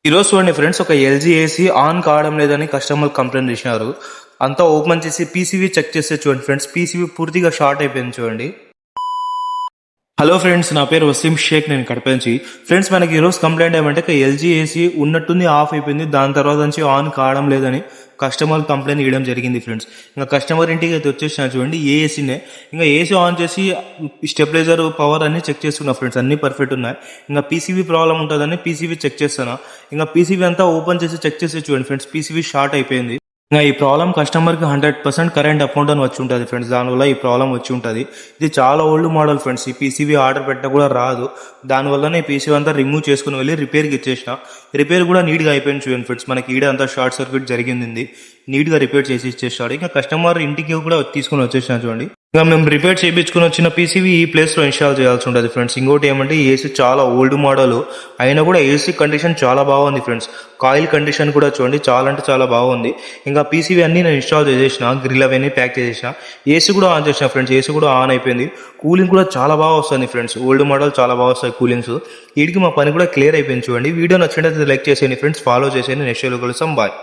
ఈరోజు చూడండి ఫ్రెండ్స్, ఒక ఎల్జీ ఏసీ ఆన్ కావడం లేదని కస్టమర్ కంప్లైంట్ చేసినారు. అంతా ఓపెన్ చేసి పీసీబీ చెక్ చేస్తే చూడండి ఫ్రెండ్స్, పీసీబీ పూర్తిగా షార్ట్ అయిపోయింది చూడండి. హలో ఫ్రెండ్స్, నా పేరు వసీం షేక్, నేను కడప నుంచి. ఫ్రెండ్స్, మనకి ఈరోజు కంప్లైంట్ ఏమంటే ఎల్జీ ఏసీ ఉన్నట్టుంది ఆఫ్ అయిపోయింది, దాని తర్వాత నుంచి ఆన్ కావడం లేదని కస్టమర్ కంప్లైంట్ ఇవ్వడం జరిగింది ఫ్రెండ్స్. ఇంకా కస్టమర్ ఇంటికి అయితే వచ్చేసిన చూడండి, ఏ ఏసీనే. ఇంకా ఏసీ ఆన్ చేసి స్టెబిలైజర్ పవర్ అన్ని చెక్ చేస్తున్నా ఫ్రెండ్స్, అన్ని పర్ఫెక్ట్ ఉన్నాయి. ఇంకా పీసీబీ ప్రాబ్లం ఉంటుందని పీసీబీ చెక్ చేస్తాను. ఇంకా పీసీబీ అంతా ఓపెన్ చేసి చెక్ చేసి చూడండి ఫ్రెండ్స్, పీసీబీ షార్ట్ అయిపోయింది. ఇంకా ఈ ప్రాబ్లం కస్టమర్కి 100% కరెంట్ అకౌంట్ అని వచ్చి ఉంటుంది ఫ్రెండ్స్, దానివల్ల ఈ ప్రాబ్లం వచ్చి ఉంటుంది. ఇది చాలా ఓల్డ్ మోడల్ ఫ్రెండ్స్, ఈ పీసీబీ ఆర్డర్ పెట్టినా కూడా రాదు. దానివల్లనే ఈ పీసీబీ అంతా రిమూవ్ చేసుకుని వెళ్ళి రిపేర్కి ఇచ్చేసిన. రిపేర్ కూడా నీట్గా అయిపోయింది చూడండి ఫ్రెండ్స్, మనకి ఈడ అంతా షార్ట్ సర్క్యూట్ జరిగింది, నీట్గా రిపేర్ చేసి ఇచ్చేస్తాడు. ఇంకా కస్టమర్ ఇంటికి కూడా తీసుకుని వచ్చేసిన చూడండి. ఇంకా మేము రిపేర్ చేయించుకుని వచ్చిన పీసీబీ ఈ ప్లేస్లో ఇన్స్టాల్ చేయాల్సి ఉంటుంది ఫ్రెండ్స్. ఇంకోటి ఏమంటే ఏసీ చాలా ఓల్డ్ మోడల్ అయినా కూడా ఏసీ కండిషన్ చాలా బాగుంది ఫ్రెండ్స్. కాయిల్ కండిషన్ కూడా చూడండి, చాలా అంటే చాలా బాగుంది. ఇంకా పీసీబీ అన్ని నేను ఇన్స్టాల్ చేసేసిన, గ్రిల్ అవన్నీ ప్యాక్ చేసేసిన, ఏసీ కూడా ఆన్ చేసిన ఫ్రెండ్స్. ఏసీ కూడా ఆన్ అయిపోయింది. కూలింగ్ కూడా చాలా బాగా వస్తుంది ఫ్రెండ్స్, ఓల్డ్ మోడల్ చాలా బాగా వస్తాయి కూలింగ్స్. వీటికి మా పని కూడా క్లియర్ అయిపోయింది చూడండి. వీడియో నచ్చినట్లయితే లైక్ చేసేయండి ఫ్రెండ్స్, ఫాలో చేసేయండి. నెక్స్ట్ వీడియోలో కలుస్తాం. బాయ్.